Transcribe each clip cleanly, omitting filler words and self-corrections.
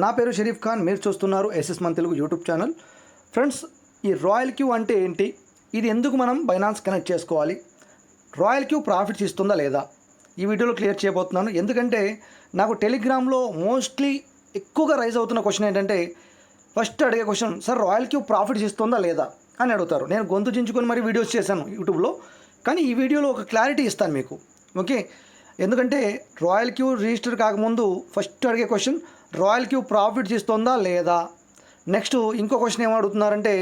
నా పేరు షరీఫ్ ఖాన్. మీరు చూస్తున్నారు ఎస్ఎస్ మన తెలుగు యూట్యూబ్ ఛానల్. ఫ్రెండ్స్, ఈ రాయల్ క్యూ అంటే ఏంటి, ఇది ఎందుకు మనం బైనాన్స్ కనెక్ట్ చేసుకోవాలి, రాయల్ క్యూ ప్రాఫిట్స్ ఇస్తుందా లేదా, ఈ వీడియోలో క్లియర్ చేయబోతున్నాను. ఎందుకంటే నాకు టెలిగ్రామ్లో మోస్ట్లీ ఎక్కువగా రైజ్ అవుతున్న క్వశ్చన్ ఏంటంటే, ఫస్ట్ అడిగే question, sir Royal Q profits ఇస్తుందా లేదా అని అడుగుతారు. నేను గొంతు చించుకొని మరి వీడియోస్ చేశాను యూట్యూబ్లో, కానీ ఈ వీడియోలో ఒక క్లారిటీ ఇస్తాను మీకు. ఓకే, ఎందుకంటే రాయల్ క్యూ రిజిస్టర్ కాకముందు ఫస్ట్ అడిగే క్వశ్చన్, రాయల్ క్యూ ప్రాఫిట్స్ ఇస్తుందా లేదా. నెక్స్ట్ ఇంకో క్వశ్చన్ ఏమడుగుతున్నారంటే,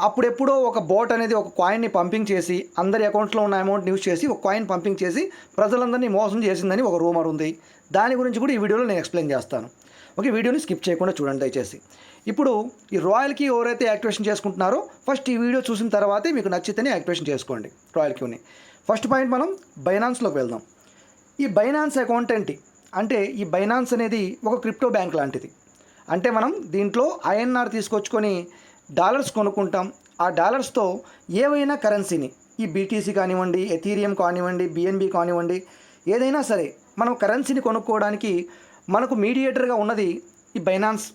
అప్పుడెప్పుడో ఒక బోట్ అనేది ఒక కాయిన్ని పంపింగ్ చేసి అందరి అకౌంట్లో ఉన్న అమౌంట్ యూస్ చేసి ఒక కాయిన్ పంపింగ్ చేసి ప్రజలందరినీ మోసం చేసిందని ఒక రూమర్ ఉంది. దాని గురించి కూడా ఈ వీడియోలో నేను ఎక్స్ప్లెయిన్ చేస్తాను. ఓకే, వీడియోని స్కిప్ చేయకుండా చూడండి దయచేసి. ఇప్పుడు ఈ రాయల్ క్యూ ఎవరైతే యాక్టివేషన్ చేసుకుంటున్నారో ఫస్ట్ ఈ వీడియో చూసిన తర్వాతే మీకు నచ్చితేనే యాక్టివేషన్ చేసుకోండి రాయల్ క్యూని. ఫస్ట్ పాయింట్, మనం బైనాన్స్లోకి వెళ్దాం. ఈ బైనాన్స్ అకౌంట్ ఏంటి అంటే, ఈ బైనాన్స్ అనేది ఒక క్రిప్టో బ్యాంక్ లాంటిది. అంటే మనం దీంట్లో ఐఎన్ఆర్ తీసుకొచ్చుకొని డాలర్స్ కొనుక్కుంటాం. ఆ డాలర్స్తో ఏవైనా కరెన్సీని, ఈ బీటీసీ కానివ్వండి, ఎథీరియం కానివ్వండి, బిఎన్బి కానివ్వండి, ఏదైనా సరే మనం కరెన్సీని కొనుక్కోవడానికి మనకు మీడియేటర్గా ఉన్నది ఈ బైనాన్స్,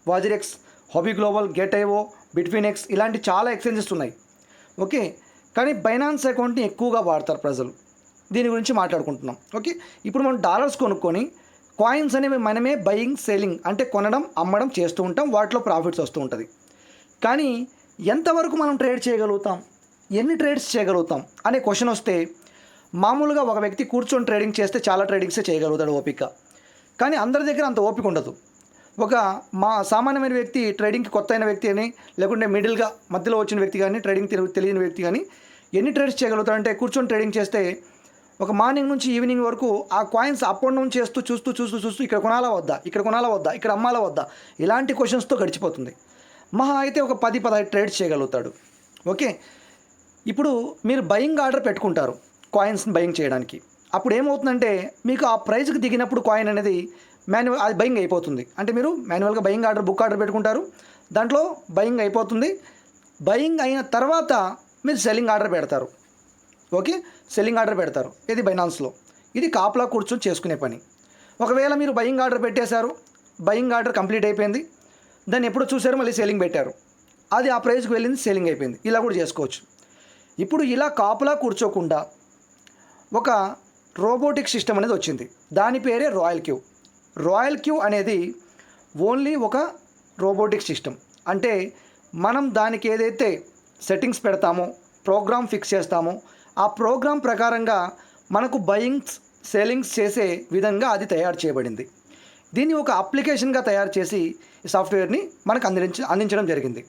వాజిరెక్స్, హాబీ గ్లోబల్, గెట్ఐఓ, బిట్ఫినెక్స్, ఇలాంటి చాలా ఎక్స్చేంజెస్ ఉన్నాయి. ఓకే, కానీ బైనాన్స్ అకౌంట్ని ఎక్కువగా వాడతారు ప్రజలు. దీని గురించి మాట్లాడుకుంటున్నాం. ఓకే, ఇప్పుడు మనం డాలర్స్ కొనుక్కొని కాయిన్స్ అనేవి మనమే బయింగ్ సెల్లింగ్ అంటే కొనడం అమ్మడం చేస్తూ ఉంటాం, వాటిలో ప్రాఫిట్స్ వస్తూ ఉంటుంది. కానీ ఎంతవరకు మనం ట్రేడ్ చేయగలుగుతాం, ఎన్ని ట్రేడ్స్ చేయగలుగుతాం అనే క్వశ్చన్ వస్తే, మామూలుగా ఒక వ్యక్తి కూర్చొని ట్రేడింగ్ చేస్తే చాలా ట్రేడింగ్సే చేయగలుగుతాడు ఓపిక. కానీ అందరి దగ్గర అంత ఓపిక ఉండదు. ఒక సామాన్యమైన వ్యక్తి, ట్రేడింగ్కి కొత్త అయిన వ్యక్తి అని, లేకుంటే మిడిల్గా మధ్యలో వచ్చిన వ్యక్తి కానీ, ట్రేడింగ్ తెలియని వ్యక్తి కానీ ఎన్ని ట్రేడ్స్ చేయగలుగుతాడంటే, కూర్చొని ట్రేడింగ్ చేస్తే ఒక మార్నింగ్ నుంచి ఈవినింగ్ వరకు ఆ కాయిన్స్ అప్ అండ్ డౌన్ చేస్తూ చూస్తూ ఇక్కడ కొనాలా వద్దా, ఇక్కడ కొనాలా వద్దా, ఇక్కడ అమ్మాలా వద్దా, ఇలాంటి క్వశ్చన్స్తో గడిచిపోతుంది. మహా అయితే ఒక 10-15 ట్రేడ్స్ చేయగలుగుతాడు. ఓకే, ఇప్పుడు మీరు బయింగ్ ఆర్డర్ పెట్టుకుంటారు కాయిన్స్ని బయింగ్ చేయడానికి. అప్పుడు ఏమవుతుందంటే, మీకు ఆ ప్రైస్కి దిగినప్పుడు కాయిన్ అనేది అది బయింగ్ అయిపోతుంది. అంటే మీరు మాన్యువల్గా బయింగ్ ఆర్డర్, బుక్ ఆర్డర్ పెట్టుకుంటారు, దాంట్లో బయింగ్ అయిపోతుంది. బయింగ్ అయిన తర్వాత మీరు సెల్లింగ్ ఆర్డర్ పెడతారు. ఓకే, సెల్లింగ్ ఆర్డర్ పెడతారు. ఇది బైనాన్స్లో. ఇది కాపలా కూర్చొని చేసుకునే పని. ఒకవేళ మీరు బయింగ్ ఆర్డర్ పెట్టేశారు, బయింగ్ ఆర్డర్ కంప్లీట్ అయిపోయింది, దాన్ని ఎప్పుడు చూసారు మళ్ళీ సెల్లింగ్ పెట్టారు, అది ఆ ప్రైస్కి వెళ్ళింది, సెల్లింగ్ అయిపోయింది, ఇలా కూడా చేసుకోవచ్చు. ఇప్పుడు ఇలా కాపలా కూర్చోకుండా ఒక రోబోటిక్ సిస్టమ్ అనేది వచ్చింది. దాని పేరే రాయల్ క్యూ. రాయల్ క్యూ అనేది ఓన్లీ ఒక రోబోటిక్ సిస్టమ్. అంటే మనం దానికి ఏదైతే సెట్టింగ్స్ పెడతామో, ప్రోగ్రామ్ ఫిక్స్ చేస్తామో, ఆ ప్రోగ్రామ్ ప్రకారంగా మనకు బయింగ్స్ సెల్లింగ్స్ చేసే విధంగా అది తయారు చేయబడింది. దీన్ని ఒక అప్లికేషన్గా తయారు చేసి ఈ సాఫ్ట్వేర్ని మనకు అందించడం జరిగింది.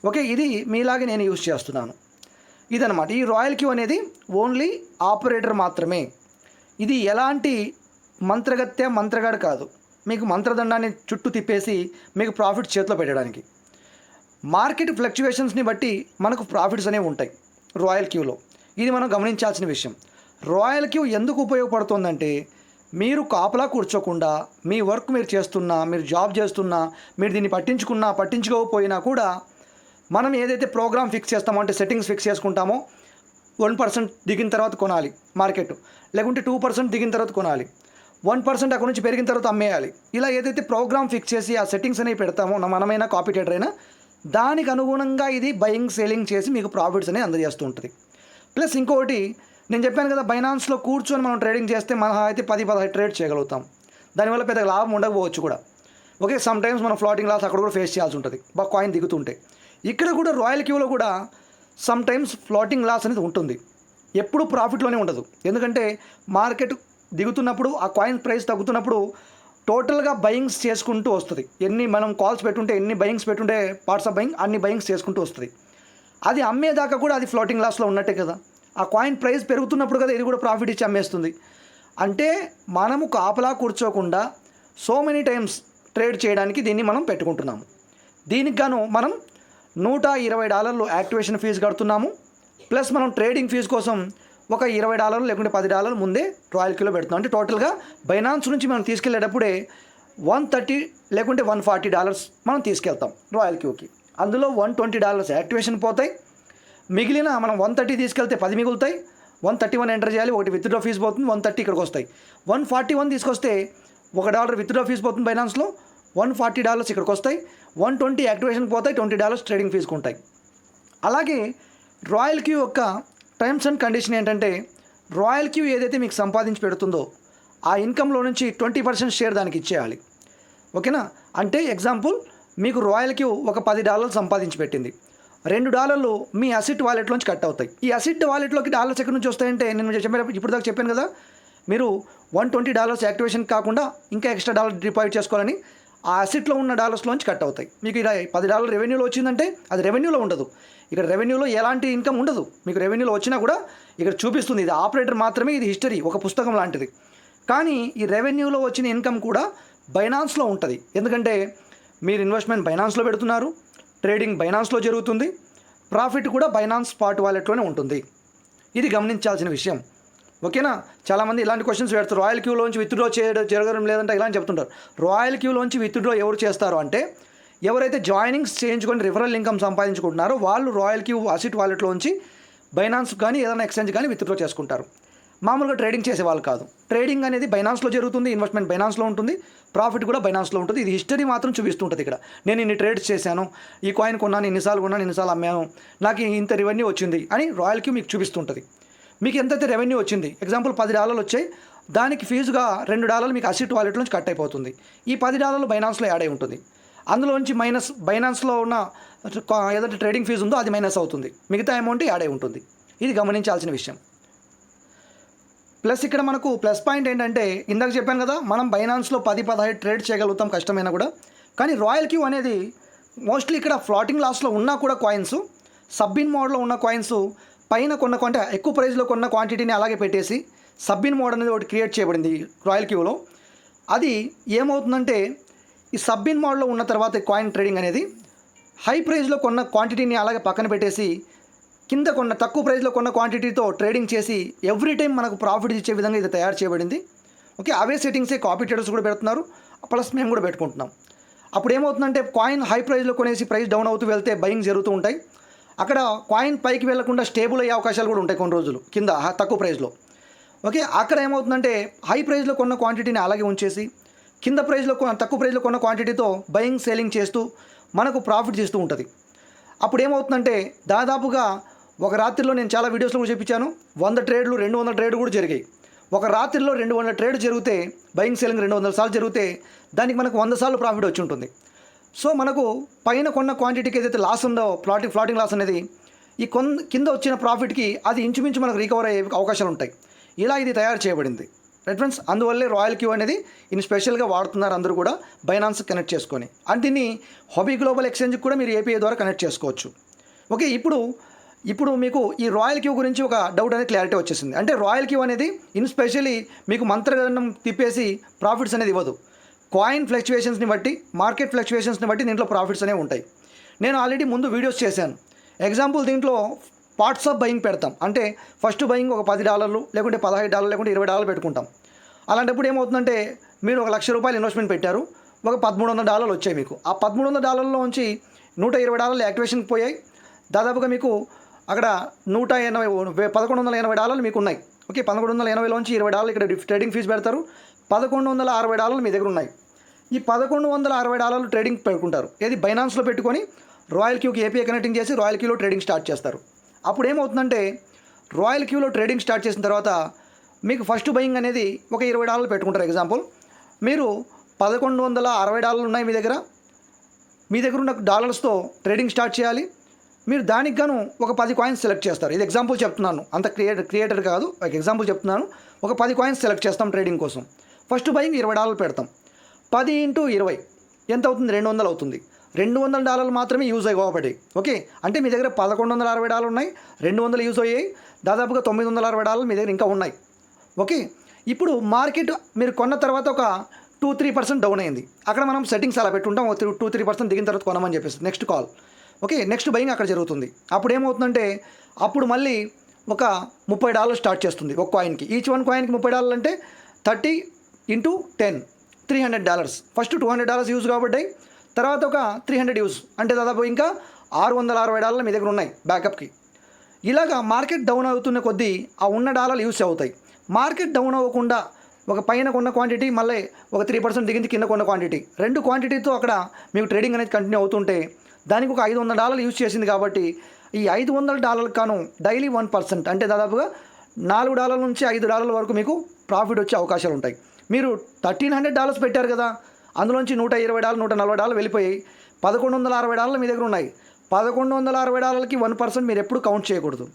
ఓకే, ఇది మీలాగే నేను యూజ్ చేస్తున్నాను. ఇదనమాట ఈ రాయల్ క్యూ అనేది ఓన్లీ ఆపరేటర్ మాత్రమే. ఇది ఎలాంటి మంత్రగాడు కాదు, మీకు మంత్రదండాన్ని చుట్టూ తిప్పేసి మీకు ప్రాఫిట్స్ చేతిలో పెట్టడానికి. మార్కెట్ ఫ్లక్చువేషన్స్ని బట్టి మనకు ప్రాఫిట్స్ అనేవి ఉంటాయి రాయల్ క్యూలో. ఇది మనం గమనించాల్సిన విషయం. రాయల్ క్యూ ఎందుకు ఉపయోగపడుతుందంటే, మీరు కాపలా కూర్చోకుండా మీ వర్క్ మీరు చేస్తున్నా, మీరు జాబ్ చేస్తున్నా, మీరు దీన్ని పట్టించుకోకపోయినా కూడా మనం ఏదైతే ప్రోగ్రామ్ ఫిక్స్ చేస్తామో, అంటే సెట్టింగ్స్ ఫిక్స్ చేసుకుంటామో, 1% దిగిన తర్వాత కొనాలి మార్కెట్, లేకుంటే 2% దిగిన తర్వాత కొనాలి, 1% అక్కడ నుంచి పెరిగిన తర్వాత అమ్మేయాలి. ఇలా ఏదైతే ప్రోగ్రామ్ ఫిక్స్ చేసి ఆ సెట్టింగ్స్ అనేవి పెడతామో, మనమైనా కాంపిటేటర్ అయినా, దానికి అనుగుణంగా ఇది బయింగ్ సెల్లింగ్ చేసి మీకు ప్రాఫిట్స్ అనేవి అందజేస్తూ ఉంటుంది. ప్లస్ ఇంకొకటి, నేను చెప్పాను కదా, బైనాన్స్లో కూర్చొని మనం ట్రేడింగ్ చేస్తే మహా అయితే 10-15 ట్రేడ్ చేయగలుగుతాం. దానివల్ల పెద్ద లాభం ఉండకపోవచ్చు కూడా. ఓకే, సమ్ టైమ్స్ మనం ఫ్లోటింగ్ లాస్ అక్కడ కూడా ఫేస్ చేయాల్సి ఉంటుంది, బాగా కాయిన్ దిగుతుంటే. ఇక్కడ కూడా రాయల్ క్యూలో కూడా సమ్ టైమ్స్ ఫ్లోటింగ్ లాస్ అనేది ఉంటుంది. ఎప్పుడు ప్రాఫిట్లోనే ఉండదు. ఎందుకంటే మార్కెట్ దిగుతున్నప్పుడు, ఆ కాయిన్ ప్రైస్ తగ్గుతున్నప్పుడు టోటల్గా బయింగ్స్ చేసుకుంటూ వస్తుంది. ఎన్ని మనం కాల్స్ పెట్టుంటే, ఎన్ని బయింగ్స్ పెట్టుంటే పార్ట్స్ ఆఫ్ బయింగ్, అన్ని బయింగ్స్ చేసుకుంటూ వస్తుంది. అది అమ్మేదాకా కూడా అది ఫ్లోటింగ్ లాస్లో ఉన్నట్టే కదా. ఆ కాయిన్ ప్రైస్ పెరుగుతున్నప్పుడు కదా ఇది కూడా ప్రాఫిట్ ఇచ్చి అమ్మేస్తుంది. అంటే మనము కాపలా కూర్చోకుండా సో మెనీ టైమ్స్ ట్రేడ్ చేయడానికి దీన్ని మనం పెట్టుకుంటున్నాము. దీనికి గాను మనం $120 యాక్టివేషన్ ఫీజు కడుతున్నాము. ప్లస్ మనం ట్రేడింగ్ ఫీజు కోసం ఒక $20 లేకుంటే $10 ముందే రాయల్ క్యూలో పెడుతున్నాం. అంటే టోటల్గా బైనాన్స్ నుంచి మనం తీసుకెళ్లేటప్పుడే $130 లేకుంటే $140 మనం తీసుకెళ్తాం రాయల్ క్యూకి. అందులో $120 యాక్టివేషన్ పోతాయి, మిగిలిన మనం 130 తీసుకెళ్తే 10 మిగులుతాయి. 131 ఎంటర్ చేయాలి, ఒకటి విత్డ్రా ఫీజు పోతుంది, 130 ఇక్కడికి వస్తాయి. 141 తీసుకొస్తే $1 విత్డ్రా ఫీజు పోతుంది బైనాన్స్లో, $140 ఇక్కడికి వస్తాయి, 120 యాక్టివేషన్కి పోతాయి, $20 ట్రేడింగ్ ఫీజుకు ఉంటాయి. అలాగే రాయల్ క్యూ యొక్క టర్మ్స్ అండ్ కండిషన్ ఏంటంటే, రాయల్ క్యూ ఏదైతే మీకు సంపాదించి పెడుతుందో ఆ ఇన్కంలో నుంచి 20% షేర్ దానికి ఇచ్చేయాలి. ఓకేనా? అంటే ఎగ్జాంపుల్, మీకు రాయల్ క్యూ ఒక $10 సంపాదించి పెట్టింది, $2 మీ అసెట్ వాలెట్లోంచి కట్ అవుతాయి. ఈ అసెట్ వాలెట్లోకి డాలర్స్ ఎక్కడి నుంచి వస్తాయంటే, నేను ఇప్పుడు దాకా చెప్పాను కదా, మీరు $120 యాక్టివేషన్ కాకుండా ఇంకా ఎక్స్ట్రా డాలర్ డిపాజిట్ చేసుకోవాలని ఆ అసెట్లో ఉన్న డాలర్స్లోంచి కట్ అవుతాయి. మీకు ఇలా $10 రెవెన్యూలో వచ్చిందంటే అది రెవెన్యూలో ఉండదు. ఇక్కడ రెవెన్యూలో ఎలాంటి ఇన్కమ్ ఉండదు. మీకు రెవెన్యూలో వచ్చినా కూడా ఇక్కడ చూపిస్తుంది, ఇది ఆపరేటర్ మాత్రమే, ఇది హిస్టరీ, ఒక పుస్తకం లాంటిది. కానీ ఈ రెవెన్యూలో వచ్చిన ఇన్కమ్ కూడా బైనాన్స్లో ఉంటుంది. ఎందుకంటే మీరు ఇన్వెస్ట్మెంట్ బైనాన్స్లో పెడుతున్నారు, ట్రేడింగ్ బైనాన్స్లో జరుగుతుంది, ప్రాఫిట్ కూడా బైనాన్స్ స్పాట్ వాలెట్లోనే ఉంటుంది. ఇది గమనించాల్సిన విషయం. ఓకేనా? చాలామంది ఇలాంటి క్వశ్చన్స్ పెడతారు, రాయల్ క్యూలోంచి విత్డ్రా జరగడం లేదంటే ఇలా అని చెప్తుంటారు. రాయల్ క్యూలోంచి విత్డ్రా ఎవరు చేస్తారు అంటే, ఎవరైతే జాయినింగ్స్ చేయించుకొని రిఫరల్ ఇన్కమ్ సంపాదించుకుంటున్నారో వాళ్ళు రాయల్ క్యూ అసెట్ వాలెట్లోంచి బైనాన్స్ కానీ ఏదైనా ఎక్స్చేంజ్ కానీ విత్డ్రా చేసుకుంటారు. మామూలుగా ట్రేడింగ్ చేసే వాళ్ళు కాదు. ట్రేడింగ్ అనేది బైనాన్స్లో జరుగుతుంది, ఇన్వెస్ట్మెంట్ బైనాన్స్లో ఉంటుంది, ప్రాఫిట్ కూడా బైనాన్స్లో ఉంటుంది. ఇది హిస్టరీ మాత్రం చూపిస్తుంటుంది. ఇక్కడ నేను ఇన్ని ట్రేడ్స్ చేశాను, ఈ కాయిన్ కొన్నాను, ఇన్నిసార్లు కొన్నాను, ఇన్నిసార్లు అమ్మాను, నాకు ఇంత రెవెన్యూ వచ్చింది అని రాయల్ క్యూ మీకు చూపిస్తుంటుంది. మీకు ఎంతైతే రెవెన్యూ వచ్చింది, ఎగ్జాంపుల్ $10 వచ్చాయి, దానికి ఫీజుగా $2 మీకు అసెట్ వాలెట్ నుంచి కట్ అయిపోతుంది. ఈ $10 బైనాన్స్లో యాడ్ అయి ఉంటుంది. అందులోంచి మైనస్ బైనాన్స్లో ఉన్న ఏదైతే ట్రేడింగ్ ఫీజు ఉందో అది మైనస్ అవుతుంది, మిగతా అమౌంట్ యాడ్ అయి ఉంటుంది. ఇది గమనించాల్సిన విషయం. ప్లస్ ఇక్కడ మనకు ప్లస్ పాయింట్ ఏంటంటే, ఇందాక చెప్పాను కదా, మనం బైనాన్స్లో 10-15 ట్రేడ్ చేయగలుగుతాం కష్టమైనా కూడా. కానీ రాయల్ క్యూ అనేది మోస్ట్లీ ఇక్కడ ఫ్లోటింగ్ లాస్లో ఉన్నా కూడా కాయిన్స్, సబ్బిన్ మోడ్లో ఉన్న కాయిన్స్ పైన అంటే ఎక్కువ ప్రైస్లో కొన్న క్వాంటిటీని అలాగే పెట్టేసి సబ్బిన్ మోడ్ అనేది ఒకటి క్రియేట్ చేయబడింది రాయల్ క్యూలో. అది ఏమవుతుందంటే, ఈ సబ్బిన్ మోడ్లో ఉన్న తర్వాత కాయిన్ ట్రేడింగ్ అనేది హై ప్రైస్లో కొన్న క్వాంటిటీని అలాగే పక్కన పెట్టేసి కింద కొన్న తక్కువ ప్రైస్లో కొన్న క్వాంటిటీతో ట్రేడింగ్ చేసి ఎవ్రీ టైం మనకు ప్రాఫిట్ ఇచ్చే విధంగా ఇది తయారు చేయబడింది. ఓకే, అవే సెట్టింగ్సే కాపీ ట్రేడర్స్ కూడా పెడుతున్నారు, ప్లస్ మేము కూడా పెట్టుకుంటున్నాం. అప్పుడు ఏమవుతుందంటే, కాయిన్ హై ప్రైస్లో కొనేసి ప్రైస్ డౌన్ అవుతూ వెళ్తే బయింగ్ జరుగుతూ ఉంటాయి. అక్కడ కాయిన్ పైకి వెళ్లకుండా స్టేబుల్ అయ్యే అవకాశాలు కూడా ఉంటాయి కొన్ని రోజులు కింద తక్కువ ప్రైస్లో. ఓకే, అక్కడ ఏమవుతుందంటే హై ప్రైస్లో కొన్న క్వాంటిటీని అలాగే ఉంచేసి కింద ప్రైస్లో తక్కువ ప్రైస్లో కొన్న క్వాంటిటీతో బయింగ్ సేలింగ్ చేస్తూ మనకు ప్రాఫిట్ చేస్తూ ఉంటుంది. అప్పుడు ఏమవుతుందంటే, దాదాపుగా ఒక రాత్రిలో నేను చాలా వీడియోస్లో కూడా చెప్పించాను, 100 ట్రేడ్లు 200 ట్రేడ్ కూడా జరిగాయి. ఒక రాత్రిలో 200 ట్రేడ్ జరిగితే, బయింగ్ సేలింగ్ 200 సార్లు జరిగితే దానికి మనకు 100 సార్లు ప్రాఫిట్ వచ్చి ఉంటుంది. సో మనకు పైన కొన్న క్వాంటిటీకి ఏదైతే లాస్ ఉందో ఫ్లాటింగ్ లాస్ అనేది ఈ కింద వచ్చిన ప్రాఫిట్కి అది ఇంచుమించు మనకు రికవర్ అయ్యే అవకాశాలు ఉంటాయి. ఇలా ఇది తయారు చేయబడింది రైట్ ఫ్రెండ్స్. అందువల్లే రాయల్ క్యూ అనేది ఇన్ని స్పెషల్గా వాడుతున్నారు అందరూ కూడా, బైనాన్స్ కనెక్ట్ చేసుకొని. అండ్ దీన్ని హాబీ గ్లోబల్ ఎక్స్చేంజ్కి కూడా మీరు ఏపీఐ ద్వారా కనెక్ట్ చేసుకోవచ్చు. ఓకే, ఇప్పుడు మీకు ఈ రాయల్ క్యూ గురించి ఒక డౌట్ అనేది క్లారిటీ వచ్చేసింది. అంటే రాయల్ క్యూ అనేది ఇన్ స్పెషల్లీ మీకు మంత్రగండం తిప్పేసి ప్రాఫిట్స్ అనేది ఇవ్వదు. కాయిన్ ఫ్లక్చువేషన్స్ని బట్టి, మార్కెట్ ఫ్లక్చువేషన్స్ని బట్టి దీంట్లో ప్రాఫిట్స్ అనేవి ఉంటాయి. నేను ఆల్రెడీ ముందు వీడియోస్ చేశాను. ఎగ్జాంపుల్, దీంట్లో పార్ట్స్ ఆఫ్ బయింగ్ పెడతాం. అంటే ఫస్ట్ బయింగ్ ఒక $10 లేకుంటే $15 లేకుంటే $20 పెట్టుకుంటాం. అలాంటప్పుడు ఏమవుతుందంటే, మీరు ₹1,00,000 ఇన్వెస్ట్మెంట్ పెట్టారు, ఒక $1,300 వచ్చాయి మీకు. ఆ $1,300లో నుంచి $120 యాక్టివేషన్కి పోయాయి. దాదాపుగా మీకు అక్కడ $1,180 మీకు ఉన్నాయి. ఓకే, $1,180లోంచి $20 ఇక్కడ ట్రేడింగ్ ఫీజు పెడతారు, $1,160 మీ దగ్గర ఉన్నాయి. ఈ $1,160 ట్రేడింగ్ పెట్టుకుంటారు. ఏది బైనాన్స్లో పెట్టుకొని రాయల్ క్యూకి ఏపీఐ కనెక్టింగ్ చేసి రాయల్ క్యూలో ట్రేడింగ్ స్టార్ట్ చేస్తారు. అప్పుడు ఏమవుతుందంటే, రాయల్ క్యూలో ట్రేడింగ్ స్టార్ట్ చేసిన తర్వాత మీకు ఫస్ట్ బయింగ్ అనేది ఒక $20 పెట్టుకుంటారు. ఎగ్జాంపుల్, మీరు $1,160 ఉన్నాయి మీ దగ్గర ఉన్న డాలర్స్తో ట్రేడింగ్ స్టార్ట్ చేయాలి. మీరు దానికి గాను ఒక 10 కాయిన్స్ సెలెక్ట్ చేస్తారు. ఇది ఎగ్జాంపుల్ చెప్తున్నాను, అంత క్రియేటర్ కాదు, ఒక ఎగ్జాంపుల్ చెప్తున్నాను. ఒక 10 కాయిన్స్ సెలెక్ట్ చేస్తాం ట్రేడింగ్ కోసం. ఫస్ట్ బయింగ్ $20 పెడతాం. 10 × 20 ఎంత అవుతుంది? $200 అవుతుంది. $200 మాత్రమే యూజ్ అవ్వబడి. ఓకే, అంటే మీ దగ్గర $1,160 ఉన్నాయి, 200 యూజ్ అయ్యాయి, దాదాపుగా $960 మీ దగ్గర ఇంకా ఉన్నాయి. ఓకే, ఇప్పుడు మార్కెట్ మీరు కొన్న తర్వాత ఒక 2-3% డౌన్ అయింది. అక్కడ మనం సెట్టింగ్స్ అలా పెట్టుంటాం, 2-3% దిగిన తర్వాత కొనమని చెప్పేసి next call. Okay, next buying అక్కడ జరుగుతుంది. అప్పుడు ఏమవుతుందంటే, అప్పుడు మళ్ళీ ఒక $30 స్టార్ట్ చేస్తుంది ఒక కాయిన్కి. ఈచ్ వన్ కాయిన్కి $30 అంటే 30 × 10 $300. ఫస్ట్ $200 యూజ్ కాబట్టి, తర్వాత ఒక 300 యూజ్, అంటే దాదాపు ఇంకా $660 మీ దగ్గర ఉన్నాయి బ్యాకప్కి. ఇలాగా మార్కెట్ డౌన్ అవుతున్న కొద్దీ ఆ ఉన్న డాలర్లు యూస్ అవుతాయి. మార్కెట్ డౌన్ అవ్వకుండా ఒక పైన కొన్న క్వాంటిటీ మళ్ళీ ఒక 3% దిగింది కింద కొన్న క్వాంటిటీ, 2 క్వాంటిటీతో అక్కడ మీకు ట్రేడింగ్ అనేది కంటిన్యూ అవుతుంటే దానికి ఒక $500 యూజ్ చేసింది కాబట్టి ఈ $500 కాను డైలీ 1% అంటే దాదాపుగా $4 నుంచి $5 వరకు మీకు ప్రాఫిట్ వచ్చే అవకాశాలు ఉంటాయి. మీరు $1,300 పెట్టారు కదా, అందులోంచి $120 $140 వెళ్ళిపోయి $1,160 మీ దగ్గర ఉన్నాయి. $1,160కి 1% మీరు ఎప్పుడు కౌంట్ చేయకూడదు.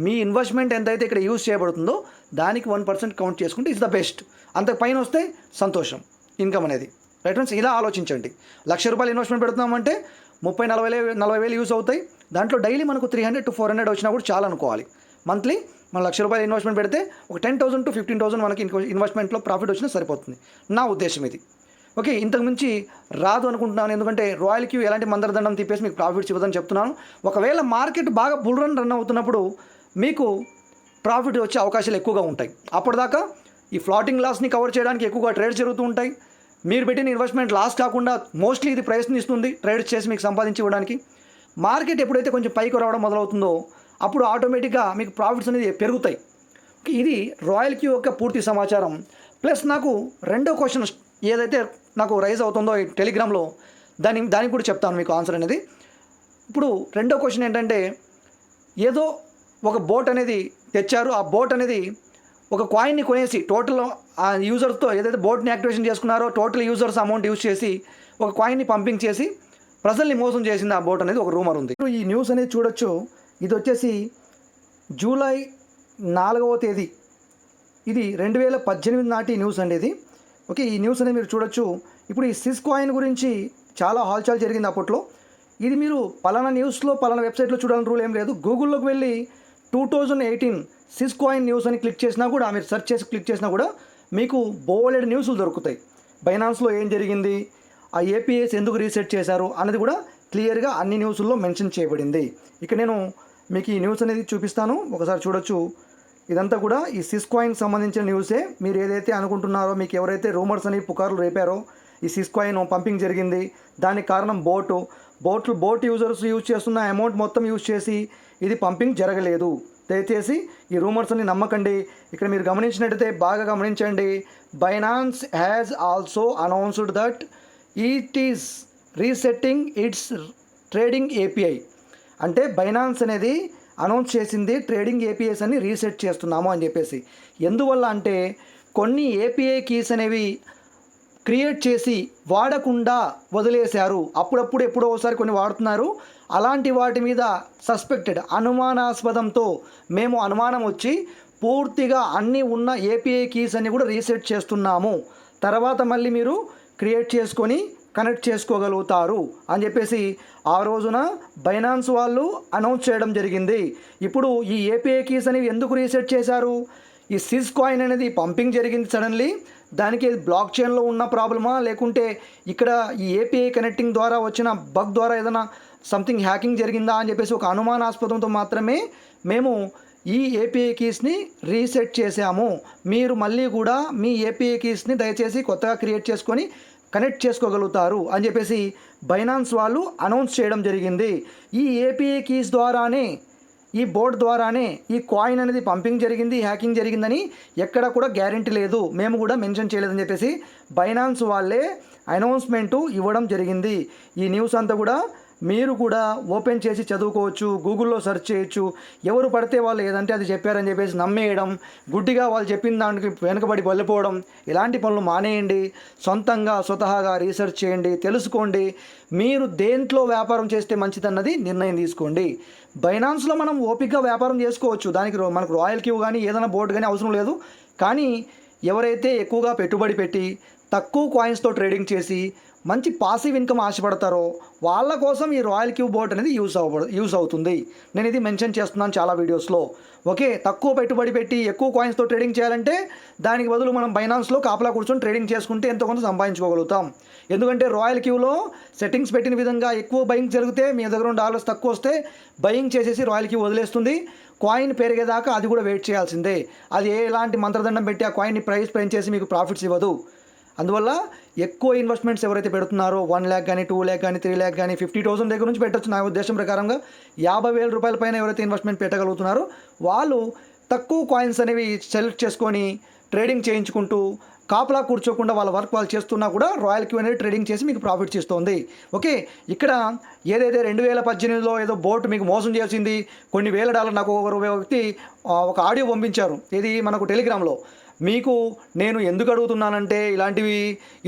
మీ ఇన్వెస్ట్మెంట్ ఎంతైతే ఇక్కడ యూజ్ చేయబడుతుందో దానికి 1% కౌంట్ చేసుకుంటే ఇట్స్ ద బెస్ట్. అంతకు పైన వస్తే సంతోషం ఇన్కమ్ అనేది. రైట్ ఫ్రెండ్స్, ఇలా ఆలోచించండి. ₹1,00,000 ఇన్వెస్ట్మెంట్ పెడుతున్నామంటే 30,000-40,000 యూజ్ అవుతాయి. దాంట్లో డైలీ మనకు 300 to 400 వచ్చినా కూడా చాలా అనుకోవాలి. మంత్లీ మనం ₹1,00,000 ఇన్వెస్ట్మెంట్ పెడితే ఒక 10,000 to 15,000 మనకి ఇన్వెస్ట్మెంట్లో ప్రాఫిట్ వచ్చినా సరిపోతుంది. నా ఉద్దేశం ఇది. ఓకే, ఇంతకు మించి రాదు అనుకుంటున్నాను. ఎందుకంటే రాయల్ క్యూ ఎలాంటి మందరదండం తిప్పేసి మీకు ప్రాఫిట్స్ ఇవ్వదని చెప్తున్నాను. ఒకవేళ మార్కెట్ బాగా బుల్ రన్ అవుతున్నప్పుడు మీకు ప్రాఫిట్ వచ్చే అవకాశాలు ఎక్కువగా ఉంటాయి. అప్పటిదాకా ఈ ఫ్లాటింగ్ లాస్ని కవర్ చేయడానికి ఎక్కువగా ట్రేడ్స్ జరుగుతూ ఉంటాయి. మీరు పెట్టిన ఇన్వెస్ట్మెంట్ లాస్ కాకుండా మోస్ట్లీ ఇది ప్రయత్నిస్తుంది ట్రేడ్స్ చేసి మీకు సంపాదించి ఇవ్వడానికి. మార్కెట్ ఎప్పుడైతే కొంచెం పైకి రావడం మొదలవుతుందో అప్పుడు ఆటోమేటిక్గా మీకు ప్రాఫిట్స్ అనేది పెరుగుతాయి. ఇది రాయల్ క్యూ యొక్క పూర్తి సమాచారం. ప్లస్ నాకు రెండో క్వశ్చన్ ఏదైతే నాకు రైజ్ అవుతుందో ఈ టెలిగ్రామ్లో దానికి కూడా చెప్తాను మీకు ఆన్సర్ అనేది. ఇప్పుడు రెండో క్వశ్చన్ ఏంటంటే, ఏదో ఒక బోట్ అనేది తెచ్చారు, ఆ బోట్ అనేది ఒక కాయిన్ని కొనేసి టోటల్ ఆ యూజర్తో ఏదైతే బోట్ని యాక్టివేషన్ చేసుకున్నారో టోటల్ యూజర్స్ అమౌంట్ యూజ్ చేసి ఒక కాయిన్ని పంపింగ్ చేసి ప్రజల్ని మోసం చేసింది ఆ బోట్ అనేది ఒక రూమర్ ఉంది. ఈ న్యూస్ అనేది చూడొచ్చు. ఇది వచ్చేసి జూలై 4వ తేదీ, ఇది 2018 నాటి న్యూస్ అండి ఇది. ఓకే, ఈ న్యూస్ అనేది మీరు చూడొచ్చు. ఇప్పుడు ఈ సిస్ కాయిన్ గురించి చాలా హాల్చాల్ జరిగింది అప్పట్లో. ఇది మీరు పలానా న్యూస్లో పలానా వెబ్సైట్లో చూడాలని రూల్ ఏం లేదు. గూగుల్లోకి వెళ్ళి 2018 సిస్ కాయిన్ న్యూస్ అని క్లిక్ చేసినా కూడా, మీరు సెర్చ్ చేసి క్లిక్ చేసినా కూడా మీకు బోలెడు న్యూస్లు దొరుకుతాయి. బైనాన్స్లో ఏం జరిగింది, ఆ ఏపీఎస్ ఎందుకు రీసెట్ చేశారు అన్నది కూడా క్లియర్గా అన్ని న్యూస్ల్లో మెన్షన్ చేయబడింది. ఇక్కడ నేను మీకు ఈ న్యూస్ అనేది చూపిస్తాను, ఒకసారి చూడొచ్చు. ఇదంతా కూడా ఈ సిస్ కాయిన్కి సంబంధించిన న్యూసే. మీరు ఏదైతే అనుకుంటున్నారో, మీకు ఎవరైతే రూమర్స్ అని పుకార్లు రేపారో ఈ సిస్ కాయిన్ పంపింగ్ జరిగింది, దానికి కారణం బోట్ యూజర్స్ యూజ్ చేస్తున్న అమౌంట్ మొత్తం యూజ్ చేసి ఇది పంపింగ్ జరగలేదు. దయచేసి ఈ రూమర్స్ అని నమ్మకండి. ఇక్కడ మీరు గమనించినట్టయితే బాగా గమనించండి. Binance has also announced that it is resetting it's trading API. అంటే బైనాన్స్ అనేది అనౌన్స్ చేసింది ట్రేడింగ్ ఏపీఐస్ అని రీసెట్ చేస్తున్నాము అని చెప్పేసి. ఎందువల్ల అంటే కొన్ని ఏపీఐ కీస్ అనేవి క్రియేట్ చేసి వాడకుండా వదిలేశారు. అప్పుడప్పుడు ఎప్పుడో ఒకసారి కొన్ని వాడుతున్నారు. అలాంటి వాటి మీద సస్పెక్టెడ్ అనుమానాస్పదంతో మేము అనుమానం వచ్చి పూర్తిగా అన్నీ ఉన్న ఏపీఐ కీస్ అన్ని కూడా రీసెట్ చేస్తున్నాము. తర్వాత మళ్ళీ మీరు క్రియేట్ చేసుకొని కనెక్ట్ చేసుకోగలుగుతారు అని చెప్పేసి ఆ రోజున బైనాన్స్ వాళ్ళు అనౌన్స్ చేయడం జరిగింది. ఇప్పుడు ఈ ఏపీఐ కీస్ అనేవి ఎందుకు రీసెట్ చేశారు? ఈ సిస్ కాయిన్ అనేది పంపింగ్ జరిగింది సడన్లీ, దానికి బ్లాక్ చైన్లో ఉన్న ప్రాబ్లమా, లేకుంటే ఇక్కడ ఈ ఏపీఐ కనెక్టింగ్ ద్వారా వచ్చిన బగ్ ద్వారా ఏదైనా సంథింగ్ హ్యాకింగ్ జరిగిందా అని చెప్పేసి ఒక అనుమానాస్పదంతో మాత్రమే మేము ఈ ఏపీఐ కీస్ని రీసెట్ చేశాము. మీరు మళ్ళీ కూడా మీ ఏపీఐ కీస్ని దయచేసి కొత్తగా క్రియేట్ చేసుకొని కనెక్ట్ చేసుకోగలుగుతారు అని చెప్పేసి బైనాన్స్ వాళ్ళు అనౌన్స్ చేయడం జరిగింది. ఈ ఏపీఐ కీస్ ద్వారానే, ఈ బోర్డు ద్వారానే ఈ కాయిన్ అనేది పంపింగ్ జరిగింది, హ్యాకింగ్ జరిగిందని ఎక్కడ కూడా గ్యారెంటీ లేదు, మేము కూడా మెన్షన్ చేయలేదని చెప్పేసి బైనాన్స్ వాళ్ళే అనౌన్స్మెంటు ఇవ్వడం జరిగింది. ఈ న్యూస్ అంతా కూడా మీరు కూడా ఓపెన్ చేసి చదువుకోవచ్చు, గూగుల్లో సెర్చ్ చేయొచ్చు. ఎవరు పడితే వాళ్ళు ఏదంటే అది చెప్పారని చెప్పేసి నమ్మేయడం, గుడ్డిగా వాళ్ళు చెప్పిన దానికి వెనుకబడి వెళ్ళిపోవడం, ఇలాంటి పనులు మానేయండి. స్వతహాగా రీసెర్చ్ చేయండి, తెలుసుకోండి. మీరు దేంట్లో వ్యాపారం చేస్తే మంచిదన్నది నిర్ణయం తీసుకోండి. బైనాన్స్లో మనం ఓపికగా వ్యాపారం చేసుకోవచ్చు, దానికి మనకు రాయల్ క్యూ కానీ ఏదైనా బోర్డు కానీ అవసరం లేదు. కానీ ఎవరైతే ఎక్కువగా పెట్టుబడి పెట్టి తక్కువ కాయిన్స్తో ట్రేడింగ్ చేసి మంచి పాసివ్ ఇన్కమ్ ఆశపడతారో వాళ్ళ కోసం ఈ రాయల్ క్యూ బోట్ అనేది యూజ్ అవుతుంది. నేను ఇది మెన్షన్ చేస్తున్నాను చాలా వీడియోస్లో. ఓకే, తక్కువ పెట్టుబడి పెట్టి ఎక్కువ కాయిన్స్తో ట్రేడింగ్ చేయాలంటే దానికి బదులు మనం బైనాన్స్లో కాపలా కూర్చొని ట్రేడింగ్ చేసుకుంటే ఎంతో కొంత సంపాదించుకోగలుగుతాం. ఎందుకంటే రాయల్ క్యూలో సెట్టింగ్స్ పెట్టిన విధంగా ఎక్కువ బయింగ్ జరిగితే మీ దగ్గర ఉన్న డాలర్స్ తక్కువ వస్తే బయింగ్ చేసేసి రాయల్ క్యూ వదిలేస్తుంది. కాయిన్ పెరిగేదాకా అది కూడా వెయిట్ చేయాల్సిందే. అది ఎలాంటి మంత్రదండం పెట్టి ఆ కాయిన్ని ప్రైస్ పెంచేసి మీకు ప్రాఫిట్స్ ఇవ్వదు. అందువల్ల ఎక్కువ ఇన్వెస్ట్మెంట్స్ ఎవరైతే పెడుతున్నారో 1 lakh కానీ 2 lakh కానీ 3 lakh కానీ 50,000 దగ్గర నుంచి పెట్టచ్చు. నా ఉద్దేశం ప్రకారంగా 50,000 రూపాయల పైన ఎవరైతే ఇన్వెస్ట్మెంట్ పెట్టగలుగుతున్నారో వాళ్ళు తక్కువ కాయిన్స్ అనేవి సెలెక్ట్ చేసుకొని ట్రేడింగ్ చేయించుకుంటూ కాపలా కూర్చోకుండా వాళ్ళ వర్క్ వాళ్ళు చేస్తున్నా కూడా రాయల్ క్యూ అనేది ట్రేడింగ్ చేసి మీకు ప్రాఫిట్స్ ఇస్తుంది. ఓకే, ఇక్కడ ఏదైతే 2018లో ఏదో బోట్ మీకు మోసం చేసింది, కొన్ని వేల డాలర్ నాకు ఒక వ్యక్తి ఒక ఆడియో పంపించారు, ఇది మనకు టెలిగ్రామ్లో. మీకు నేను ఎందుకు అడుగుతున్నానంటే, ఇలాంటివి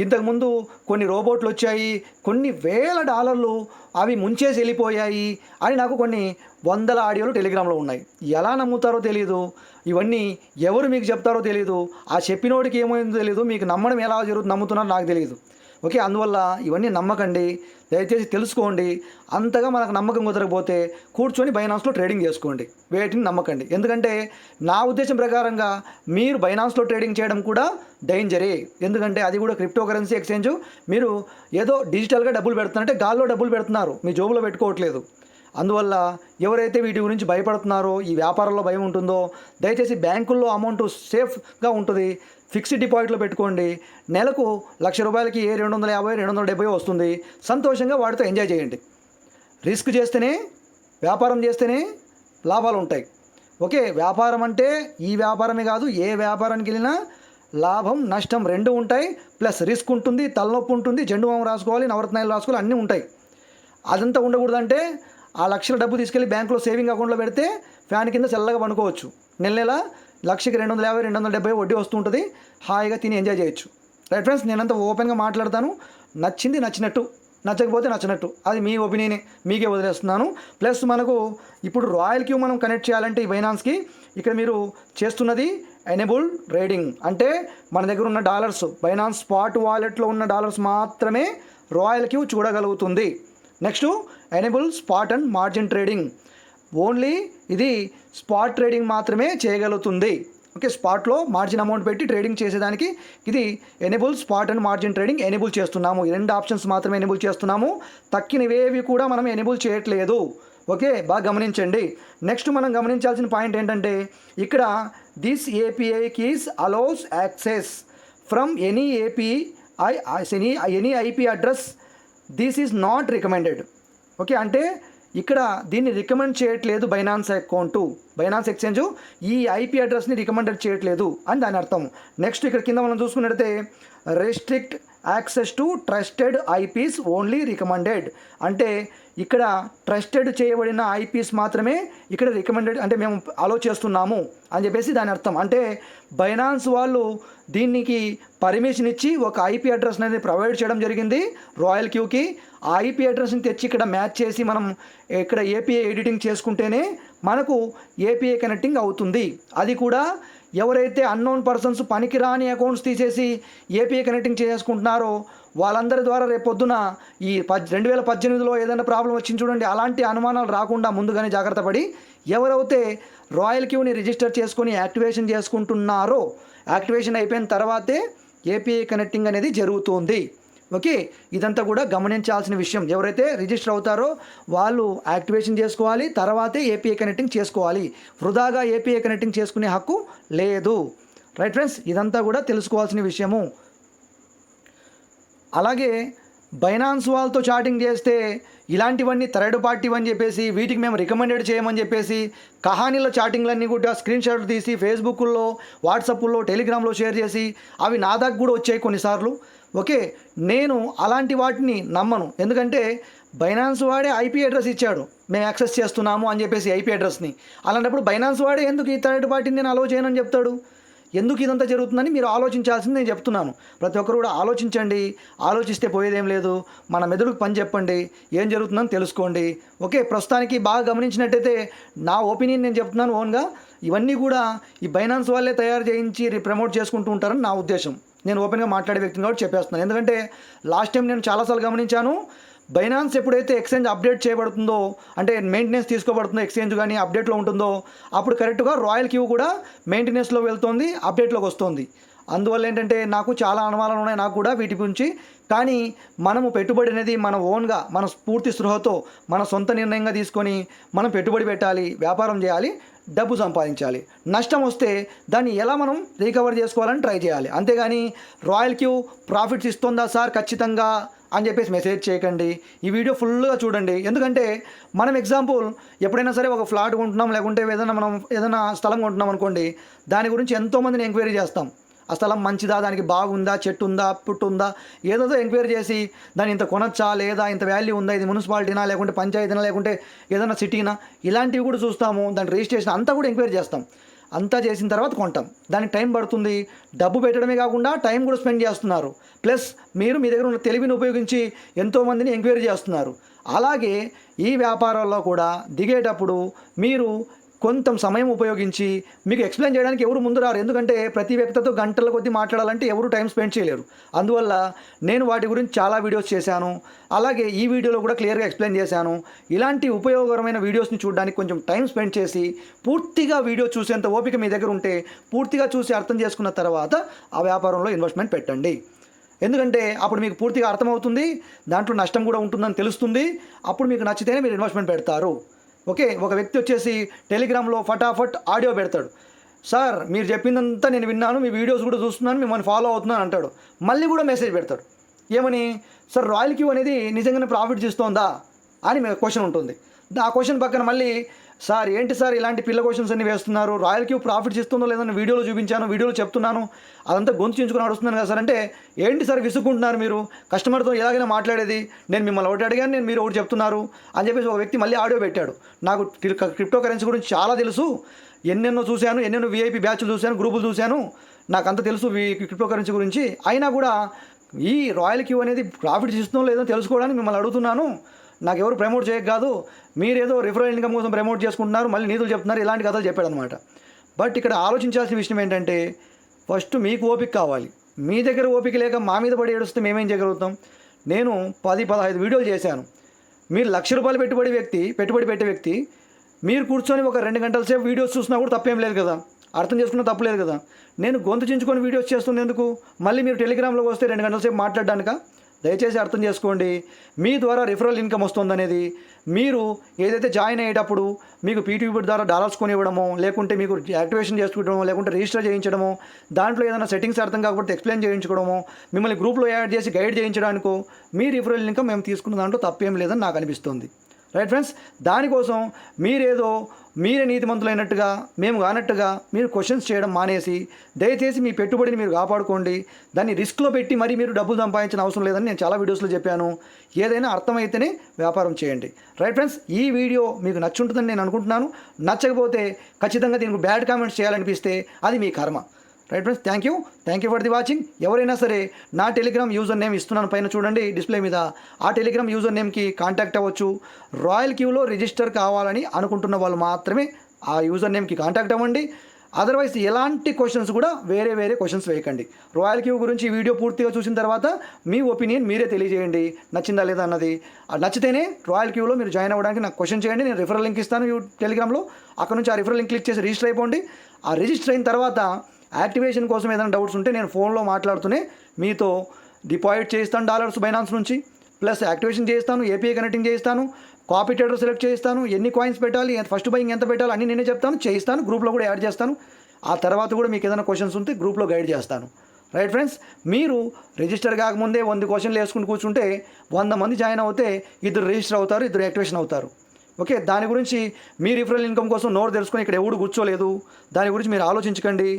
ఇంతకుముందు కొన్ని రోబోట్లు వచ్చాయి, కొన్ని వేల డాలర్లు అవి ముంచేసి వెళ్ళిపోయాయి అని నాకు కొన్ని వందల ఆడియోలు టెలిగ్రామ్లో ఉన్నాయి. ఎలా నమ్ముతారో తెలియదు, ఇవన్నీ ఎవరు మీకు చెప్తారో తెలియదు, ఆ చెప్పినోడికి ఏమైందో తెలియదు, మీకు నమ్మడం ఎలా జరుగుతుంది నమ్ముతున్నారో నాకు తెలియదు. ఓకే, అందువల్ల ఇవన్నీ నమ్మకండి, దయచేసి తెలుసుకోండి. అంతగా మనకు నమ్మకం కుదరకపోతే కూర్చొని బైనాన్స్లో ట్రేడింగ్ చేసుకోండి, వేటిని నమ్మకండి. ఎందుకంటే నా ఉద్దేశం ప్రకారంగా మీరు బైనాన్స్లో ట్రేడింగ్ చేయడం కూడా డేంజరే. ఎందుకంటే అది కూడా క్రిప్టో కరెన్సీ ఎక్స్చేంజ్. మీరు ఏదో డిజిటల్గా డబ్బులు పెడుతున్నారంటే గాల్లో డబ్బులు పెడుతున్నారు, మీ జోబులో పెట్టుకోవట్లేదు. అందువల్ల ఎవరైతే వీటి గురించి భయపడుతున్నారో, ఈ వ్యాపారంలో భయం ఉంటుందో, దయచేసి బ్యాంకుల్లో అమౌంట్ సేఫ్గా ఉంటుంది, ఫిక్స్డ్ డిపాజిట్లో పెట్టుకోండి. నెలకు ₹1,00,000కి 250 270 వస్తుంది. సంతోషంగా వాటితో ఎంజాయ్ చేయండి. రిస్క్ చేస్తేనే, వ్యాపారం చేస్తేనే లాభాలు ఉంటాయి. ఓకే, వ్యాపారం అంటే ఈ వ్యాపారమే కాదు, ఏ వ్యాపారానికి వెళ్ళినా లాభం నష్టం రెండు ఉంటాయి. ప్లస్ రిస్క్ ఉంటుంది, తలనొప్పి ఉంటుంది, జెండు బామ్ రాసుకోవాలి, నవరత్నాలు రాసుకోవాలి, అన్నీ ఉంటాయి. అదంతా ఉండకూడదంటే ఆ లక్షల డబ్బు తీసుకెళ్ళి బ్యాంకులో సేవింగ్ అకౌంట్లో పెడితే ఫ్యాన్ కింద చల్లగా పండుకోవచ్చు. నెల నెల లక్షకి 250 270 వడ్డీ వస్తుంటుంది, హాయిగా తిని ఎంజాయ్ చేయొచ్చు. రైట్ ఫ్రెండ్స్, నేనంతా ఓపెన్గా మాట్లాడతాను. నచ్చింది నచ్చినట్టు, నచ్చకపోతే నచ్చినట్టు, అది మీ ఒపీనియనే, మీకే వదిలేస్తున్నాను. ప్లస్ మనకు ఇప్పుడు రాయల్ క్యూ మనం కనెక్ట్ చేయాలంటే ఈ బైనాన్స్కి, ఇక్కడ మీరు చేస్తున్నది ఎనేబుల్ ట్రేడింగ్. అంటే మన దగ్గర ఉన్న డాలర్స్, బైనాన్స్ స్పాట్ వాలెట్లో ఉన్న డాలర్స్ మాత్రమే రాయల్ క్యూ చూడగలుగుతుంది. Next enable spot and margin trading, only ఇది స్పాట్ ట్రేడింగ్ మాత్రమే చేయగలుగుతుంది. ఓకే, స్పాట్లో మార్జిన్ అమౌంట్ పెట్టి ట్రేడింగ్ చేసేదానికి ఇది enable spot and margin trading enable చేస్తున్నాము. ఈ రెండు ఆప్షన్స్ మాత్రమే ఎనేబుల్ చేస్తున్నాము, తక్కినవేవి కూడా మనం ఎనేబుల్ చేయట్లేదు. ఓకే, బాగా గమనించండి. నెక్స్ట్ మనం గమనించాల్సిన పాయింట్ ఏంటంటే, ఇక్కడ this API keys allows access from any API any IP address, this is not recommended. Okay, అంటే ఇక్కడ దీన్ని రికమెండ్ చేయట్లేదు బైనాన్స్ అకౌంటు, బైనాన్స్ ఎక్స్చేంజ్ ఈ ఐపీ అడ్రస్ని రికమెండెడ్ చేయట్లేదు అని దాని అర్థం. నెక్స్ట్ ఇక్కడ కింద మనం చూసుకున్నట్టయితే restrict access to trusted eyepiece only recommended, అంటే ఇక్కడ ట్రస్టెడ్ చేయబడిన ఐపీస్ మాత్రమే ఇక్కడ రికమెండెడ్, అంటే మేము అలో చేస్తున్నాము అని చెప్పేసి దాని అర్థం. అంటే బైనాన్స్ వాళ్ళు దీనికి పర్మిషన్ ఇచ్చి ఒక ఐపీ అడ్రస్ అనేది ప్రొవైడ్ చేయడం జరిగింది రాయల్ క్యూకి. ఆ ఐపీ అడ్రస్ని తెచ్చి ఇక్కడ మ్యాచ్ చేసి మనం ఇక్కడ ఏపీఐ ఎడిటింగ్ చేసుకుంటేనే మనకు ఏపీఐ కనెక్టింగ్ అవుతుంది. అది కూడా ఎవరైతే అన్నోన్ పర్సన్స్ పనికిరాని అకౌంట్స్ తీసేసి ఏపీఐ కనెక్టింగ్ చేసుకుంటున్నారో వాళ్ళందరి ద్వారా రేపొద్దున ఈ 2018లో ఏదైనా ప్రాబ్లం వచ్చింది చూడండి, అలాంటి అనుమానాలు రాకుండా ముందుగానే జాగ్రత్త పడి ఎవరైతే రాయల్ క్యూని రిజిస్టర్ చేసుకొని యాక్టివేషన్ చేసుకుంటున్నారో, యాక్టివేషన్ అయిపోయిన తర్వాతే ఏపీఐ కనెక్టింగ్ అనేది జరుగుతుంది. ఓకే, ఇదంతా కూడా గమనించాల్సిన విషయం. ఎవరైతే రిజిస్టర్ అవుతారో వాళ్ళు యాక్టివేషన్ చేసుకోవాలి, తర్వాతే ఏపీఐ కనెక్టింగ్ చేసుకోవాలి. వృధాగా ఏపీఐ కనెక్టింగ్ చేసుకునే హక్కు లేదు. రైట్ ఫ్రెండ్స్, ఇదంతా కూడా తెలుసుకోవాల్సిన విషయము. అలాగే బైనాన్స్ వాళ్ళతో చాటింగ్ చేస్తే ఇలాంటివన్నీ థర్డ్ పార్టీ అని చెప్పేసి వీటికి మేము రికమెండెడ్ చేయమని చెప్పేసి కహానీల చాటింగ్లన్నీ కూడా స్క్రీన్ షాట్లు తీసి ఫేస్బుక్లో, వాట్సాప్లో, టెలిగ్రామ్లో షేర్ చేసి అవి నా దగ్గర కూడా వచ్చాయి కొన్నిసార్లు. ఓకే, నేను అలాంటి వాటిని నమ్మను. ఎందుకంటే బైనాన్స్ వాడే ఐపీ అడ్రస్ ఇచ్చాడు, మేము యాక్సెస్ చేస్తున్నాము అని చెప్పేసి ఐపీ అడ్రస్ని. అలాంటప్పుడు బైనాన్స్ వాడే ఎందుకు ఈ థర్డ్ పార్టీని నేను అలో చేయనని చెప్తాడు? ఎందుకు ఇదంతా జరుగుతుందని మీరు ఆలోచించాల్సింది నేను చెప్తున్నాను. ప్రతి ఒక్కరు కూడా ఆలోచించండి, ఆలోచిస్తే పోయేదేం లేదు. మన మెదడుకు పని చెప్పండి, ఏం జరుగుతుందని తెలుసుకోండి. ఓకే, ప్రస్తుతానికి బాగా గమనించినట్టయితే నా ఒపీనియన్ నేను చెప్తున్నాను ఓన్గా. ఇవన్నీ కూడా ఈ బైనాన్స్ వాళ్ళే తయారు చేయించి ప్రమోట్ చేసుకుంటూ ఉంటారని నా ఉద్దేశం. నేను ఓపెన్గా మాట్లాడే వ్యక్తిని కాబట్టి చెప్పేస్తున్నాను. ఎందుకంటే లాస్ట్ టైం నేను చాలాసార్లు గమనించాను, బైనాన్స్ ఎప్పుడైతే ఎక్స్చేంజ్ అప్డేట్ చేయబడుతుందో, అంటే మెయింటెనెన్స్ తీసుకోబడుతుందో, ఎక్స్చేంజ్ కానీ అప్డేట్లో ఉంటుందో, అప్పుడు కరెక్ట్గా రాయల్ క్యూ కూడా మెయింటెనెన్స్లో వెళ్తుంది, అప్డేట్లోకి వస్తుంది. అందువల్ల ఏంటంటే నాకు చాలా అనుమానాలు ఉన్నాయి నాకు కూడా వీటి గురించి. కానీ మనము పెట్టుబడి అనేది మన ఓన్గా, మన పూర్తి స్పృహతో, మన సొంత నిర్ణయంగా తీసుకొని మనం పెట్టుబడి పెట్టాలి, వ్యాపారం చేయాలి, డబ్బు సంపాదించాలి. నష్టం వస్తే దాన్ని ఎలా మనం రికవర్ చేసుకోవాలని ట్రై చేయాలి. అంతేగాని రాయల్ క్యూ ప్రాఫిట్స్ ఇస్తుందా సార్ ఖచ్చితంగా అని చెప్పేసి మెసేజ్ చేయకండి. ఈ వీడియో ఫుల్గా చూడండి. ఎందుకంటే మనం ఎగ్జాంపుల్ ఎప్పుడైనా సరే ఒక ఫ్లాట్ కొంటున్నాం, లేకుంటే ఏదైనా స్థలం కొంటున్నాం అనుకోండి, దాని గురించి ఎంతోమందిని ఎంక్వైరీ చేస్తాం. ఆ స్థలం మంచిదా, దానికి బాగుందా, చెట్టు ఉందా, పుట్టు ఉందా, ఏదో ఎంక్వైరీ చేసి దాన్ని ఇంత కొనొచ్చా లేదా, ఇంత వాల్యూ ఉందా, ఇది మున్సిపాలిటీనా లేకుంటే పంచాయతీనా లేకుంటే ఏదైనా సిటీనా, ఇలాంటివి కూడా చూస్తాము. దాని రిజిస్ట్రేషన్ అంతా కూడా ఎంక్వైరీ చేస్తాం. అంతా చేసిన తర్వాత కొంటాం. దానికి టైం పడుతుంది. డబ్బు పెట్టడమే కాకుండా టైం కూడా స్పెండ్ చేస్తున్నారు. ప్లస్ మీరు మీ దగ్గర ఉన్న తెలివిని ఉపయోగించి ఎంతోమందిని ఎంక్వైరీ చేస్తున్నారు. అలాగే ఈ వ్యాపారాల్లో కూడా దిగేటప్పుడు మీరు కొంత సమయం ఉపయోగించి మీకు ఎక్స్ప్లెయిన్ చేయడానికి ఎవరు ముందు రారు. ఎందుకంటే ప్రతి వ్యక్తితో గంటల కొద్దీ మాట్లాడాలంటే ఎవరు టైం స్పెండ్ చేయలేరు. అందువల్ల నేను వాటి గురించి చాలా వీడియోస్ చేశాను. అలాగే ఈ వీడియోలో కూడా క్లియర్గా ఎక్స్ప్లెయిన్ చేశాను. ఇలాంటి ఉపయోగకరమైన వీడియోస్ని చూడడానికి కొంచెం టైం స్పెండ్ చేసి పూర్తిగా వీడియో చూసేంత ఓపిక మీ దగ్గర ఉంటే పూర్తిగా చూసి అర్థం చేసుకున్న తర్వాత ఆ వ్యాపారంలో ఇన్వెస్ట్మెంట్ పెట్టండి. ఎందుకంటే అప్పుడు మీకు పూర్తిగా అర్థమవుతుంది, దాంట్లో నష్టం కూడా ఉంటుందని తెలుస్తుంది. అప్పుడు మీకు నచ్చితేనే మీరు ఇన్వెస్ట్మెంట్ పెడతారు. ఓకే, ఒక వ్యక్తి వచ్చేసి టెలిగ్రామ్లో ఫటాఫట్ ఆడియో పెడతాడు. సార్ మీరు చెప్పిందంతా నేను విన్నాను, మీ వీడియోస్ కూడా చూస్తున్నాను, మిమ్మల్ని ఫాలో అవుతున్నాను అంటాడు. మళ్ళీ కూడా మెసేజ్ పెడతాడు ఏమని, సార్ రాయల్ క్యూ అనేది నిజంగానే ప్రాఫిట్ ఇస్తోందా అని క్వశ్చన్ ఉంటుంది. ఆ క్వశ్చన్ పక్కన మళ్ళీ సార్ ఏంటి సార్ ఇలాంటి పిల్ల క్వశ్చన్స్ అన్ని వేస్తున్నారు, రాయల్ క్యూ ప్రాఫిట్స్ ఇస్తుందో లేదని వీడియోలో చూపించాను, వీడియోలో చెప్తున్నాను, అదంతా గొంతు చించుకుని నడుస్తున్నాను కదా సార్ అంటే, ఏంటి సార్ విసుక్కుంటున్నారు మీరు, కస్టమర్తో ఎలాగైనా మాట్లాడేది, నేను మిమ్మల్ని ఒకటి అడిగాను, నేను మీరు ఒకటి చెప్తున్నారు అని చెప్పేసి ఒక వ్యక్తి మళ్ళీ ఆడియో పెట్టాడు. నాకు క్రిప్టో కరెన్సీ గురించి చాలా తెలుసు, ఎన్నెన్నో చూశాను, ఎన్నెన్నో విఐపి బ్యాచ్లు చూశాను, గ్రూపులు చూశాను, నాకు అంత తెలుసు క్రిప్టో కరెన్సీ గురించి, అయినా కూడా ఈ రాయల్ క్యూ అనేది ప్రాఫిట్స్ ఇస్తుందో లేదో తెలుసుకోవడానికి మిమ్మల్ని అడుగుతున్నాను, నాకు ఎవరు ప్రమోట్ చేయక కాదు, మీరేదో రిఫరల్ ఇన్కమ్ కోసం ప్రమోట్ చేసుకుంటున్నారు, మళ్ళీ నీతులు చెప్తున్నారు, ఇలాంటి కథలు చెప్పాడు అనమాట. బట్ ఇక్కడ ఆలోచించాల్సిన విషయం ఏంటంటే ఫస్ట్ మీకు ఓపిక కావాలి. మీ దగ్గర ఓపిక లేక మా మీద పడి ఏడుస్తే మేమేం చేయగలుగుతాం. నేను 10-15 వీడియోలు చేశాను. మీరు ₹1,00,000 పెట్టుబడి పెట్టే వ్యక్తి మీరు కూర్చొని ఒక 2 గంటల సేపు వీడియోస్ చూసినా కూడా తప్పేం లేదు కదా, అర్థం చేసుకున్నా తప్పలేదు కదా. నేను గొంతు చించుకొని వీడియోస్ చేస్తుంది ఎందుకు, మళ్ళీ మీరు టెలిగ్రామ్లోకి వస్తే 2 గంటల సేపు మాట్లాడడానిక? దయచేసి అర్థం చేసుకోండి. మీ ద్వారా రిఫరల్ ఇన్కమ్ వస్తుందనేది మీరు ఏదైతే జాయిన్ అయ్యేటప్పుడు మీకు పీటీపీ ద్వారా డాలర్స్ కొని ఇవ్వడమో, లేకుంటే మీకు యాక్టివేషన్ చేసుకోవడమో, లేకుంటే రిజిస్టర్ చేయించడమో, దాంట్లో ఏదైనా సెట్టింగ్స్ అర్థం కాకపోతే ఎక్స్ప్లెయిన్ చేయించుకోవడమో, మిమ్మల్ని గ్రూప్లో యాడ్ చేసి గైడ్ చేయించడానికో మీ రిఫరల్ ఇన్కమ్ మేము తీసుకున్న దాంట్లో తప్పేం లేదని నాకు అనిపిస్తుంది. రైట్ ఫ్రెండ్స్, దానికోసం మీరే నీతిమంతులైనట్టుగా మేము కానట్టుగా మీరు క్వశ్చన్స్ చేయడం మానేసి దయచేసి మీ పెట్టుబడిని మీరు కాపాడుకోండి. దాన్ని రిస్క్లో పెట్టి మరీ మీరు డబ్బులు సంపాదించిన అవసరం లేదని నేను చాలా వీడియోస్లో చెప్పాను. ఏదైనా అర్థమైతేనే వ్యాపారం చేయండి. రైట్ ఫ్రెండ్స్, ఈ వీడియో మీకు నచ్చుంటుందని నేను అనుకుంటున్నాను. నచ్చకపోతే ఖచ్చితంగా దీనికి బ్యాడ్ కామెంట్స్ చేయాలనిపిస్తే అది మీ కర్మ. Right friends, thank you for the watching. ఎవరైనా సరే నా టెలిగ్రామ్ యూజర్ నేమ్ ఇస్తున్నాను, పైన చూడండి డిస్ప్లే మీద. ఆ టెలిగ్రామ్ యూజర్ నేమ్కి కాంటాక్ట్ అవ్వచ్చు. రాయల్ క్యూలో రిజిస్టర్ కావాలని అనుకుంటున్న వాళ్ళు మాత్రమే ఆ యూజర్ నేమ్కి కాంటాక్ట్ అవ్వండి. అదర్వైజ్ ఎలాంటి క్వశ్చన్స్ కూడా వేరే క్వశ్చన్స్ వేయకండి. రాయల్ క్యూ గురించి ఈ వీడియో పూర్తిగా చూసిన తర్వాత మీ ఒపీనియన్ మీరే తెలియజేయండి, నచ్చిందా లేదా అన్నది. నచ్చితేనే రాయల్ క్యూలో మీరు జాయిన్ అవ్వడానికి నాకు క్వశ్చన్ చేయండి. నేను రిఫరల్ లింక్ ఇస్తాను టెలిగ్రామ్లో. అక్కడ నుంచి ఆ రిఫరల్ లింక్ క్లిక్ చేసి రిజిస్టర్ అయిపోండి. ఆ రిజిస్టర్ అయిన తర్వాత యాక్టివేషన్ కోసం ఏదైనా డౌట్స్ ఉంటే నేను ఫోన్లో మాట్లాడుతూనే మీతో డిపాజిట్ చేయిస్తాను డాలర్స్ బైనాన్స్ నుంచి, ప్లస్ యాక్టివేషన్ చేయిస్తాను, ఏపీఐ కనెక్టింగ్ చేయిస్తాను, కాపీ ట్రేడర్ సెలెక్ట్ చేయిస్తాను, ఎన్ని కాయిన్స్ పెట్టాలి, ఫస్ట్ బయింగ్ ఎంత పెట్టాలి అన్నీ నేనే చెప్తాను, చేయిస్తాను, గ్రూప్లో కూడా యాడ్ చేస్తాను. ఆ తర్వాత కూడా మీకు ఏదైనా క్వశ్చన్స్ ఉంటే గ్రూప్లో గైడ్ చేస్తాను. రైట్ ఫ్రెండ్స్, మీరు రిజిస్టర్ కాకముందే 100 క్వశ్చన్లు వేసుకుని కూర్చుంటే 100 మంది జాయిన్ అవుతే 2 రిజిస్టర్ అవుతారు, 2 యాక్టివేషన్ అవుతారు. ఓకే, దాని గురించి మీ రిఫరల్ ఇన్కమ్ కోసం నోరు తెలుసుకొని ఇక్కడ ఎవడు కూర్చోలేదు. దాని గురించి మీరు ఆలోచించకండి.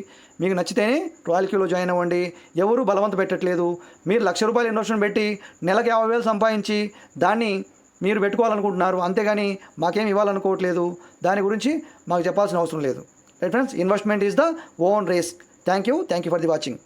మీకు నచ్చితేనే రాయల్ క్యూలో జాయిన్ అవ్వండి. ఎవరు బలవంత పెట్టట్లేదు. మీరు ₹1,00,000 ఇన్వెస్ట్మెంట్ పెట్టి నెలకు 50,000 సంపాదించి దాన్ని మీరు పెట్టుకోవాలనుకుంటున్నారు, అంతేగాని మాకేం ఇవ్వాలనుకోవట్లేదు. దాని గురించి మాకు చెప్పాల్సిన అవసరం లేదు. Right friends, investment is the own risk. Thank you for the watching.